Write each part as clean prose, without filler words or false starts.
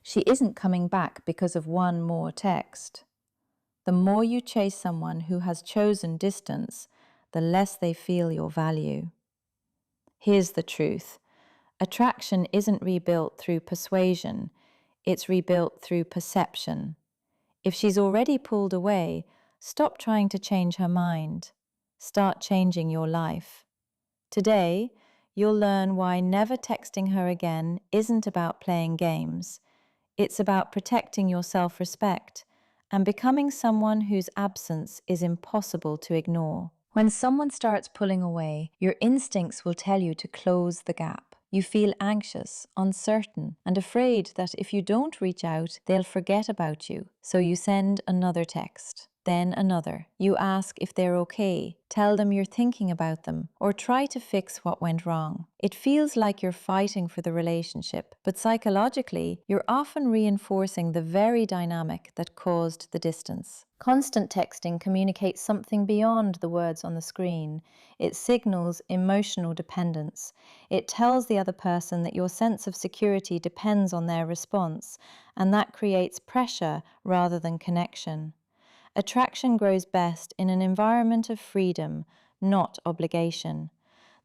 She isn't coming back because of one more text. The more you chase someone who has chosen distance, the less they feel your value. Here's the truth. Attraction isn't rebuilt through persuasion, it's rebuilt through perception. If she's already pulled away, stop trying to change her mind. Start changing your life. Today, you'll learn why never texting her again isn't about playing games. It's about protecting your self-respect and becoming someone whose absence is impossible to ignore. When someone starts pulling away, your instincts will tell you to close the gap. You feel anxious, uncertain, and afraid that if you don't reach out, they'll forget about you. So you send another text, then another. You ask if they're okay, tell them you're thinking about them, or try to fix what went wrong. It feels like you're fighting for the relationship, but psychologically, you're often reinforcing the very dynamic that caused the distance. Constant texting communicates something beyond the words on the screen. It signals emotional dependence. It tells the other person that your sense of security depends on their response, and that creates pressure rather than connection. Attraction grows best in an environment of freedom, not obligation.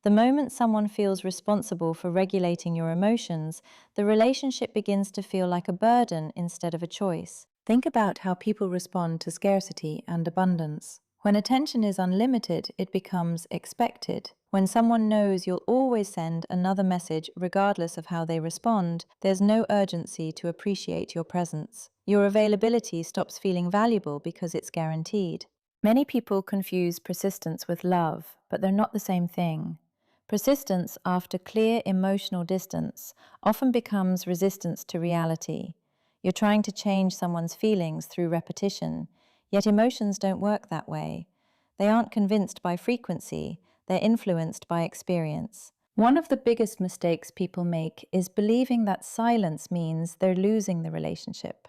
The moment someone feels responsible for regulating your emotions, the relationship begins to feel like a burden instead of a choice. Think about how people respond to scarcity and abundance. When attention is unlimited, it becomes expected. When someone knows you'll always send another message regardless of how they respond, there's no urgency to appreciate your presence. Your availability stops feeling valuable because it's guaranteed. Many people confuse persistence with love, but they're not the same thing. Persistence after clear emotional distance often becomes resistance to reality. You're trying to change someone's feelings through repetition, yet emotions don't work that way. They aren't convinced by frequency, they're influenced by experience. One of the biggest mistakes people make is believing that silence means they're losing the relationship.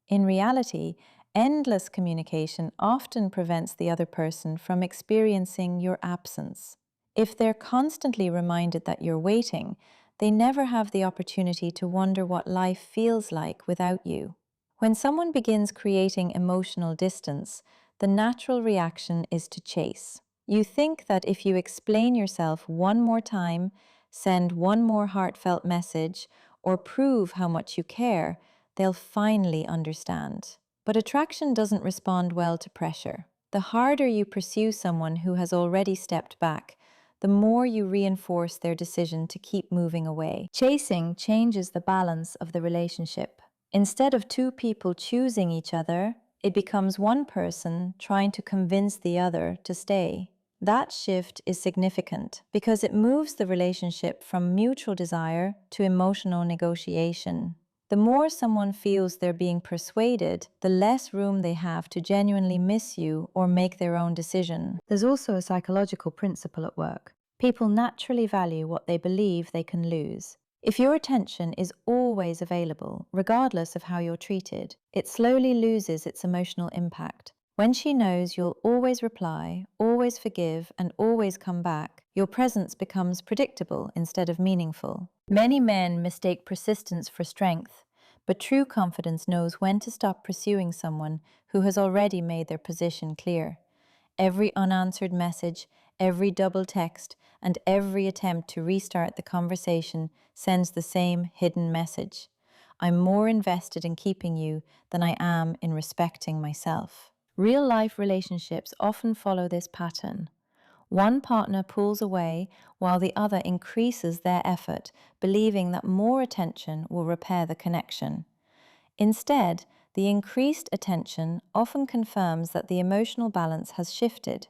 In reality, endless communication often prevents the other person from experiencing your absence. If they're constantly reminded that you're waiting, they never have the opportunity to wonder what life feels like without you. When someone begins creating emotional distance, the natural reaction is to chase. You think that if you explain yourself one more time, send one more heartfelt message, or prove how much you care, they'll finally understand. But attraction doesn't respond well to pressure. The harder you pursue someone who has already stepped back, the more you reinforce their decision to keep moving away. Chasing changes the balance of the relationship. Instead of two people choosing each other, it becomes one person trying to convince the other to stay. That shift is significant because it moves the relationship from mutual desire to emotional negotiation. The more someone feels they're being persuaded, the less room they have to genuinely miss you or make their own decision. There's also a psychological principle at work. People naturally value what they believe they can lose. If your attention is always available, regardless of how you're treated, it slowly loses its emotional impact. When she knows you'll always reply, always forgive, and always come back, your presence becomes predictable instead of meaningful. Many men mistake persistence for strength, but true confidence knows when to stop pursuing someone who has already made their position clear. Every unanswered message, every double text, and every attempt to restart the conversation sends the same hidden message. I'm more invested in keeping you than I am in respecting myself. Real-life relationships often follow this pattern. One partner pulls away while the other increases their effort, believing that more attention will repair the connection. Instead, the increased attention often confirms that the emotional balance has shifted.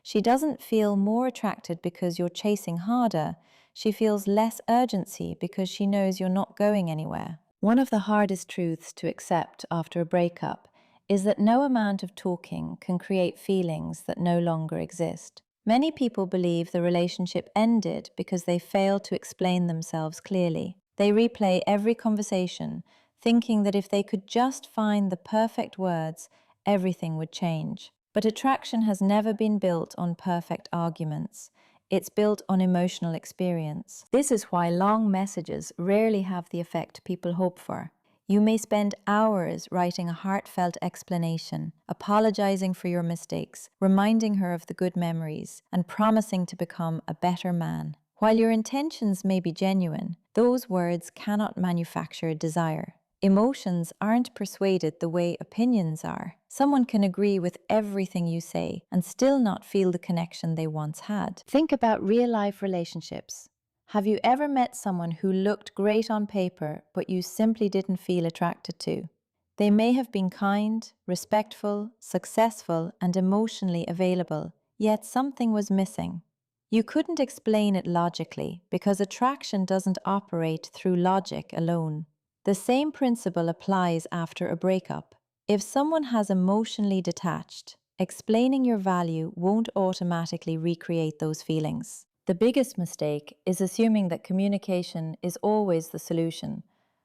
She doesn't feel more attracted because you're chasing harder. She feels less urgency because she knows you're not going anywhere. One of the hardest truths to accept after a breakup is that no amount of talking can create feelings that no longer exist. Many people believe the relationship ended because they failed to explain themselves clearly. They replay every conversation, thinking that if they could just find the perfect words, everything would change. But attraction has never been built on perfect arguments. It's built on emotional experience. This is why long messages rarely have the effect people hope for. You may spend hours writing a heartfelt explanation, apologizing for your mistakes, reminding her of the good memories, and promising to become a better man. While your intentions may be genuine, those words cannot manufacture desire. Emotions aren't persuaded the way opinions are. Someone can agree with everything you say and still not feel the connection they once had. Think about real-life relationships. Have you ever met someone who looked great on paper, but you simply didn't feel attracted to? They may have been kind, respectful, successful, and emotionally available, yet something was missing. You couldn't explain it logically because attraction doesn't operate through logic alone. The same principle applies after a breakup. If someone has emotionally detached, explaining your value won't automatically recreate those feelings. The biggest mistake is assuming that communication is always the solution.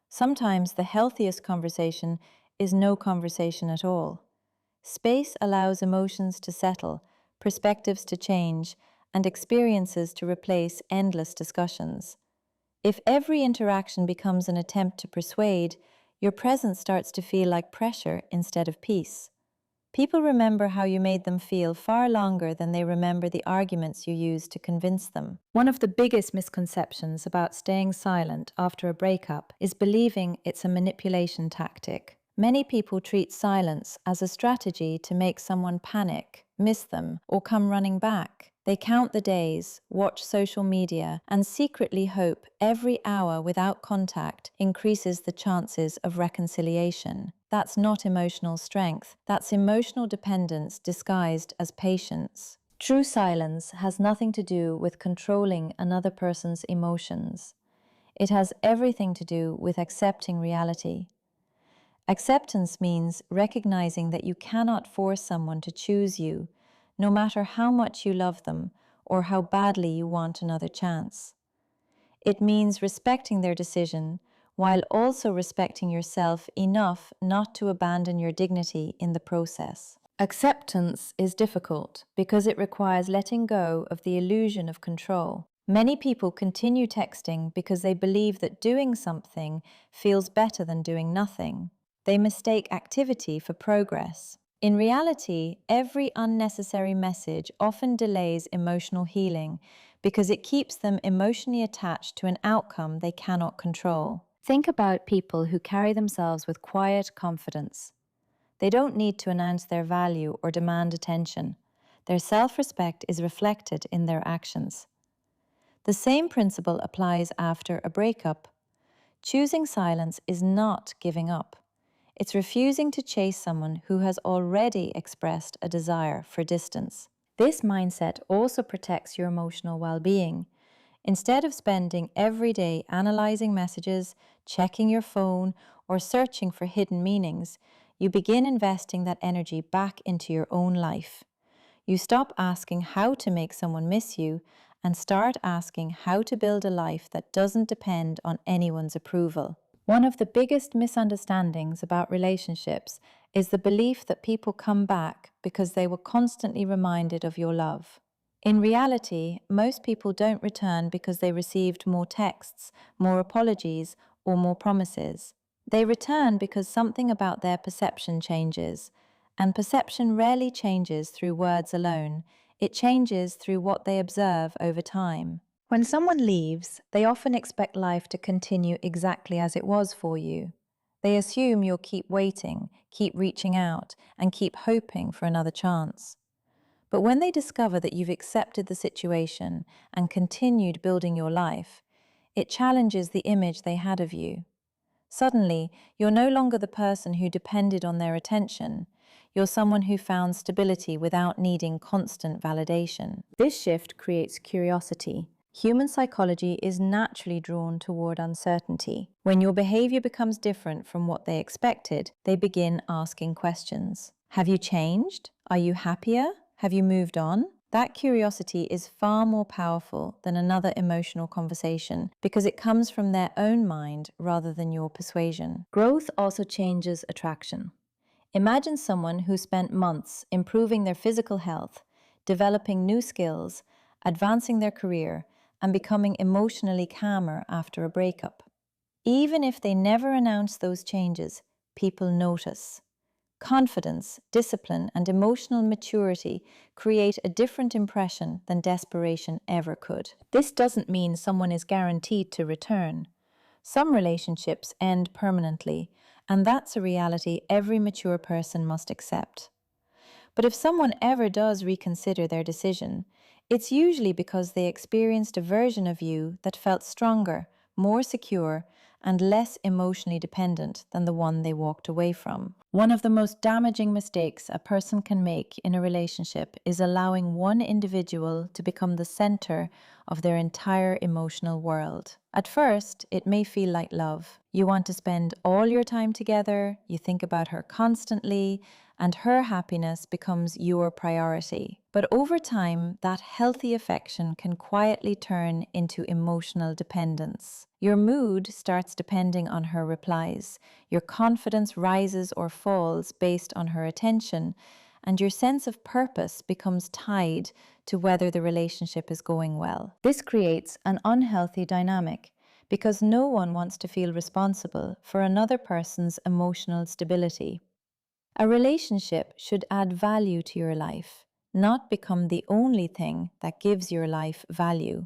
Sometimes the healthiest conversation is no conversation at all. Space allows emotions to settle, perspectives to change, and experiences to replace endless discussions. If every interaction becomes an attempt to persuade, your presence starts to feel like pressure instead of peace. People remember how you made them feel far longer than they remember the arguments you used to convince them. One of the biggest misconceptions about staying silent after a breakup is believing it's a manipulation tactic. Many people treat silence as a strategy to make someone panic, miss them, or come running back. They count the days, watch social media, and secretly hope every hour without contact increases the chances of reconciliation. That's not emotional strength. That's emotional dependence disguised as patience. True silence has nothing to do with controlling another person's emotions. It has everything to do with accepting reality. Acceptance means recognizing that you cannot force someone to choose you, no matter how much you love them or how badly you want another chance. It means respecting their decision while also respecting yourself enough not to abandon your dignity in the process. Acceptance is difficult because it requires letting go of the illusion of control. Many people continue texting because they believe that doing something feels better than doing nothing. They mistake activity for progress. In reality, every unnecessary message often delays emotional healing because it keeps them emotionally attached to an outcome they cannot control. Think about people who carry themselves with quiet confidence. They don't need to announce their value or demand attention. Their self-respect is reflected in their actions. The same principle applies after a breakup. Choosing silence is not giving up. It's refusing to chase someone who has already expressed a desire for distance. This mindset also protects your emotional well-being. Instead of spending every day analyzing messages, checking your phone, or searching for hidden meanings, you begin investing that energy back into your own life. You stop asking how to make someone miss you and start asking how to build a life that doesn't depend on anyone's approval. One of the biggest misunderstandings about relationships is the belief that people come back because they were constantly reminded of your love. In reality, most people don't return because they received more texts, more apologies, or more promises. They return because something about their perception changes, and perception rarely changes through words alone. It changes through what they observe over time. When someone leaves, they often expect life to continue exactly as it was for you. They assume you'll keep waiting, keep reaching out, and keep hoping for another chance. But when they discover that you've accepted the situation and continued building your life, it challenges the image they had of you. Suddenly, you're no longer the person who depended on their attention. You're someone who found stability without needing constant validation. This shift creates curiosity. Human psychology is naturally drawn toward uncertainty. When your behavior becomes different from what they expected, they begin asking questions. Have you changed? Are you happier? Have you moved on? That curiosity is far more powerful than another emotional conversation because it comes from their own mind rather than your persuasion. Growth also changes attraction. Imagine someone who spent months improving their physical health, developing new skills, advancing their career, and becoming emotionally calmer after a breakup. Even if they never announce those changes, people notice. Confidence, discipline, and emotional maturity create a different impression than desperation ever could. This doesn't mean someone is guaranteed to return. Some relationships end permanently, and that's a reality every mature person must accept. But if someone ever does reconsider their decision, it's usually because they experienced a version of you that felt stronger, more secure, and less emotionally dependent than the one they walked away from. One of the most damaging mistakes a person can make in a relationship is allowing one individual to become the center of their entire emotional world. At first, it may feel like love. You want to spend all your time together, you think about her constantly, and her happiness becomes your priority. But over time, that healthy affection can quietly turn into emotional dependence. Your mood starts depending on her replies, your confidence rises or falls based on her attention, and your sense of purpose becomes tied to whether the relationship is going well. This creates an unhealthy dynamic because no one wants to feel responsible for another person's emotional stability. A relationship should add value to your life, not become the only thing that gives your life value.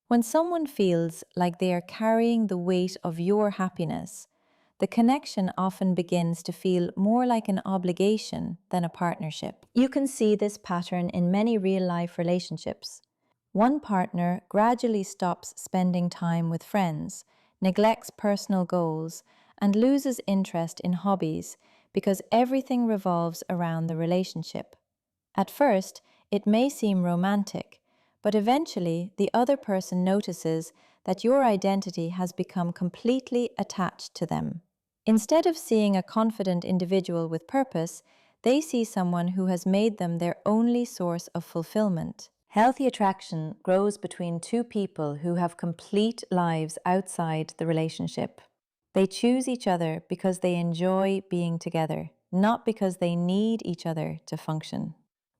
When someone feels like they are carrying the weight of your happiness, the connection often begins to feel more like an obligation than a partnership. You can see this pattern in many real-life relationships. One partner gradually stops spending time with friends, neglects personal goals, and loses interest in hobbies because everything revolves around the relationship. At first, it may seem romantic, but eventually the other person notices that your identity has become completely attached to them. Instead of seeing a confident individual with purpose, they see someone who has made them their only source of fulfillment. Healthy attraction grows between two people who have complete lives outside the relationship. They choose each other because they enjoy being together, not because they need each other to function.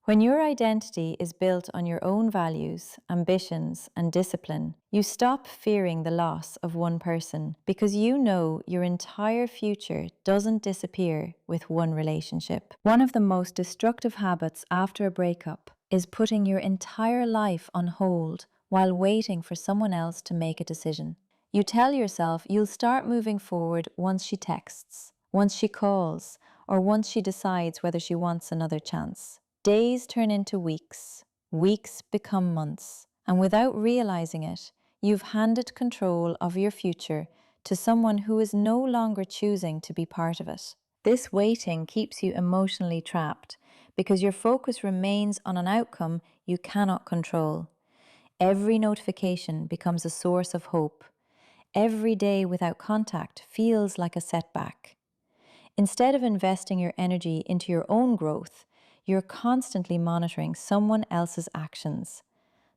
When your identity is built on your own values, ambitions, and discipline, you stop fearing the loss of one person because you know your entire future doesn't disappear with one relationship. One of the most destructive habits after a breakup is putting your entire life on hold while waiting for someone else to make a decision. You tell yourself you'll start moving forward once she texts, once she calls, or once she decides whether she wants another chance. Days turn into weeks, weeks become months, and without realizing it, you've handed control of your future to someone who is no longer choosing to be part of it. This waiting keeps you emotionally trapped because your focus remains on an outcome you cannot control. Every notification becomes a source of hope. Every day without contact feels like a setback. Instead of investing your energy into your own growth, you're constantly monitoring someone else's actions.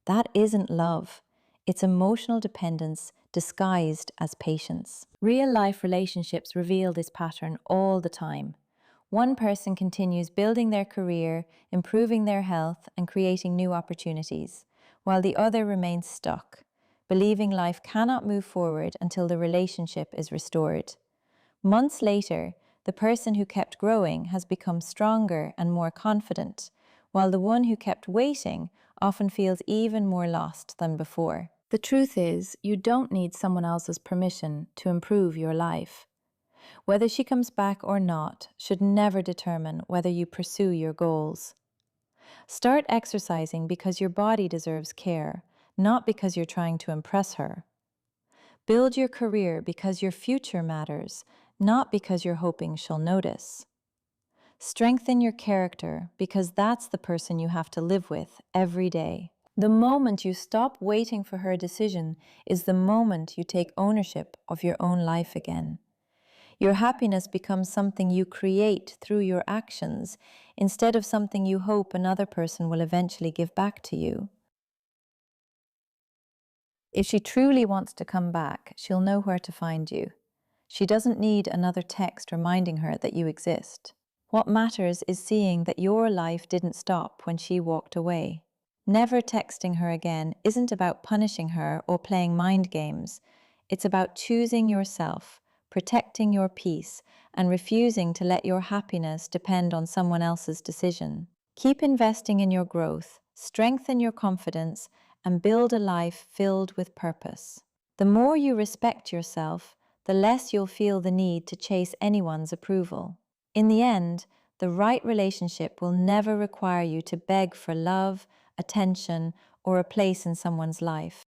That isn't love. It's emotional dependence disguised as patience. Real-life relationships reveal this pattern all the time. One person continues building their career, improving their health, and creating new opportunities, while the other remains stuck, believing life cannot move forward until the relationship is restored. Months later, the person who kept growing has become stronger and more confident, while the one who kept waiting often feels even more lost than before. The truth is, you don't need someone else's permission to improve your life. Whether she comes back or not should never determine whether you pursue your goals. Start exercising because your body deserves care, not because you're trying to impress her. Build your career because your future matters, not because you're hoping she'll notice. Strengthen your character because that's the person you have to live with every day. The moment you stop waiting for her decision is the moment you take ownership of your own life again. Your happiness becomes something you create through your actions instead of something you hope another person will eventually give back to you. If she truly wants to come back, she'll know where to find you. She doesn't need another text reminding her that you exist. What matters is seeing that your life didn't stop when she walked away. Never texting her again isn't about punishing her or playing mind games. It's about choosing yourself, protecting your peace, and refusing to let your happiness depend on someone else's decision. Keep investing in your growth, strengthen your confidence, and build a life filled with purpose. The more you respect yourself, the less you'll feel the need to chase anyone's approval. In the end, the right relationship will never require you to beg for love, attention, or a place in someone's life.